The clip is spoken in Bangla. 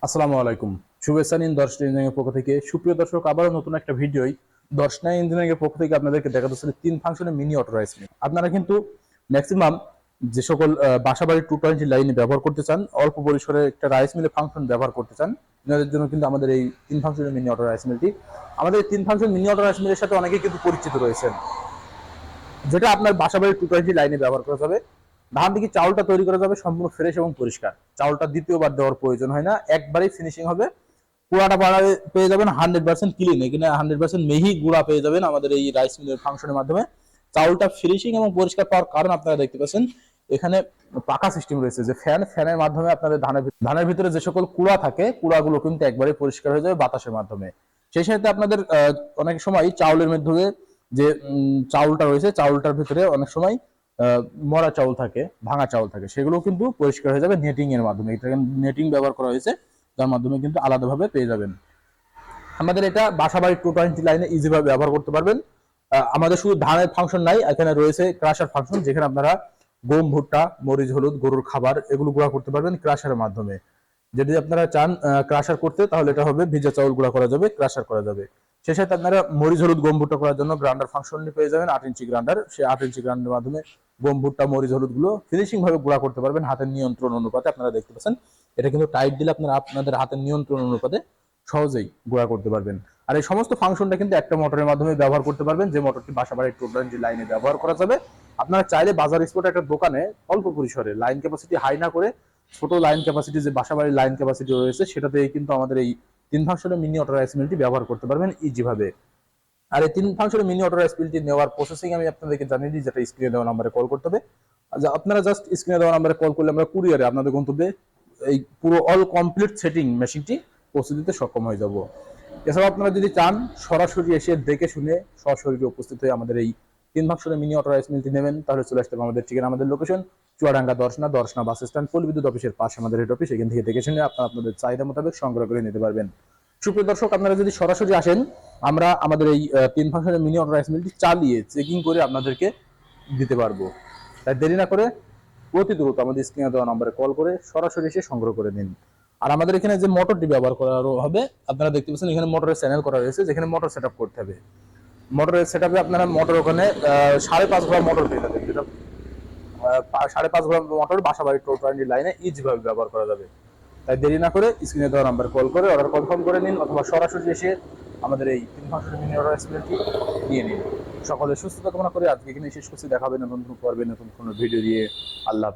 আসসালামু আলাইকুম। শুভেচ্ছা নিন দর্শনা ইঞ্জিনিয়ারিং এর পক্ষ থেকে। সুপ্রিয় দর্শক, আবারও নতুন একটা ভিডিওই দর্শনা ইঞ্জিনিয়ারিং এর পক্ষ থেকে আপনাদেরকে দেখাতে চলে 3 ফাংশনের মিনি অটো রাইস মিল। আপনারা কিন্তু ম্যাক্সিমাম যে সকল বাসাবাড়ির 220 লাইনে ব্যবহার করতে চান, অল্প পরিসরে একটা রাইস মিলের ফাংশন ব্যবহার করতে চান, এনাদের জন্য কিন্তু আমাদের এই 3 ফাংশনের মিনি অটো রাইস মিলটি, আমাদের এই 3 ফাংশন মিনি অটো রাইস মিলের সাথে অনেকেই কিন্তু পরিচিত রয়েছেন, যেটা আপনার বাসাবাড়ির 220 লাইনে ব্যবহার করা যাবে। ধান থেকে চাউলটা তৈরি করা যাবে সম্পূর্ণ ফ্রেশ এবং পরিষ্কার। চাউলটা দ্বিতীয়বার দেওয়ার প্রয়োজন হয় না, একবারেই ফিনিশিং হবে। কুড়াটা পেয়ে যাবেন 100% ক্লিন, এখানে 100% মিহি গুঁড়া পেয়ে যাবেন আমাদের এই রাইস মিলের ফাংশনের মাধ্যমে। চাউলটা ফিনিশিং এবং পরিষ্কার পাওয়ার কারণ আপনারা দেখতে পাচ্ছেন এখানে পাকা সিস্টেম রয়েছে, যে ফ্যানের মাধ্যমে আপনাদের ধানের ভিতরে যে সকল কুড়া থাকে, কুড়াগুলো কিন্তু একবারে পরিষ্কার হয়ে যাবে বাতাসের মাধ্যমে। সেই সাথে আপনাদের অনেক সময় চাউলের মাধ্যমে যে চাউলটা রয়েছে, চাউলটার ভিতরে অনেক সময় মরা চাউল থাকে, ভাঙা চাউল থাকে, সেগুলো কিন্তু পরিষ্কার হয়ে যাবে নেটিং এর মাধ্যমে। এটা নেটিং ব্যবহার করা হয়েছে, যার মাধ্যমে কিন্তু আলাদাভাবে পেয়ে যাবেন। আমাদের এটা বাসাবাড়ির 220 লাইনে ইজিভাবে ব্যবহার করতে পারবেন। আমাদের শুধু ধানের ফাংশন নাই, এখানে রয়েছে ক্রাশার ফাংশন, যেখানে আপনারা গম, ভুট্টা, মরিচ, হলুদ, গরুর খাবার এগুলো গুঁড়া করতে পারবেন ক্রাশারের মাধ্যমে। যদি আপনারা চান ক্রাশার করতে, তাহলে এটা হবে ভিজা চাউল গুঁড়া করা যাবে, ক্রাশার করা যাবে। সেই সাথে আপনারা মরিচ, হলুদ, গম, ভুট্টা করার জন্য গ্রাইন্ডার ফাংশন পেয়ে যাবেন, 8 ইঞ্চি গ্রাইন্ডার। সেই 8 ইঞ্চি গ্রাইন্ডারের মাধ্যমে গম, ভুট্টা, মরিচ, হলুদ গুলো ফিনিশিং ভাবে গুঁড়া করতে পারবেন হাতের নিয়ন্ত্রণ অনুপাতে। আপনারা দেখতে পাচ্ছেন এটা কিন্তু টাইট দিলে আপনারা আপনাদের হাতের নিয়ন্ত্রণ অনুপাতে সহজেই গুঁড়া করতে পারবেন। আর এই সমস্ত ফাংশনটা কিন্তু একটা মোটরের মাধ্যমে ব্যবহার করতে পারবেন, যে মোটরটি বাসাবাড়ির 220 লাইনে ব্যবহার করা যাবে। আপনারা চাইলে বাজার স্পটে একটা দোকানে অল্প পরিসরে লাইন ক্যাপাসিটি হাই না করে ছোট লাইন ক্যাপাসিটি, যে বাসাবাড়ির লাইন ক্যাপাসিটি রয়েছে, সেটাতে কিন্তু আমাদের এই 3 ফাংশনের মিনি অটো রাইস মিলটি ব্যবহার করতে পারবেন ইজি ভাবে। আর এই 3 ফাংশনের মিনি অটো রাইস মিলটি নেওয়ার প্রসেসিং আমি আপনাদেরকে জানিয়ে দিই, যেটা স্ক্রিনে দেওয়া নাম্বারে কল করতে হবে। আপনারা জাস্ট স্ক্রিনে দেওয়া নাম্বারে কল করলে আমরা কুরিয়ারে আপনাদের গন্তব্যে এই পুরো অল কমপ্লিট সেটিং মেশিনটি পৌঁছে দিতে সক্ষম হয়ে যাব। এছাড়াও আপনারা যদি চান সরাসরি এসে দেখে শুনে সরাসরি উপস্থিত হয়ে আমাদের এই 3 ফাংশনের মিনি অটো রাইস মিলটি নেবেন, তাহলে চলে আসতে হবে আমাদের ঠিকানা, আমাদের location Chuadanga Darshana bus stand, পল্লী বিদ্যুৎ অফিসের পাশে আমাদের হেড অফিস। এখান থেকে দেখে শুনে আপনারা আপনাদের চাহিদা মোতাবেক সংগ্রহ করে নিতে পারবেন। সুপ্রিয় দর্শক, আপনারা যদি সরাসরি আসেন, আমরা আমাদের এই 3 ফাংশনের মিনি অটো রাইস মিলটি চালিয়ে চেকিং করে আপনাদেরকে দিতে পারবো। তাই দেরি না করে অতি দ্রুত আমাদের স্ক্রিনে দেওয়া নম্বরে কল করে সরাসরি এসে সংগ্রহ করে নিন। আর আমাদের এখানে যে মোটরটি ব্যবহার করা হবে, আপনারা দেখতে পাচ্ছেন এখানে মোটরের চ্যানেল করা রয়েছে, যেখানে মোটর সেট আপ করতে হবে। মোটরের সেট আপে আপনারা মোটর ওখানে 5.5 ঘোড়া মোটর পেয়ে যাবেন, যেটা 5.5 ঘোড়া মোটর বাসাবাড়ির 220 লাইনে ইজিভাবে ব্যবহার করা যাবে। তাই দেরি না করে স্ক্রিনে দেওয়া নাম্বার কল করে অর্ডার কনফার্ম করে নিন, অথবা সরাসরি এসে আমাদের এই 3 ফাংশনের মিনি অর্ডার এক্সপিরিয়েন্সটি নিয়ে নিন। সকলের সুস্থতা কামনা করে আজকে এখানে শেষ করছি। দেখা হবে নতুন পর্বে নতুন কোনো ভিডিও দিয়ে। আল্লাহ হাফেজ।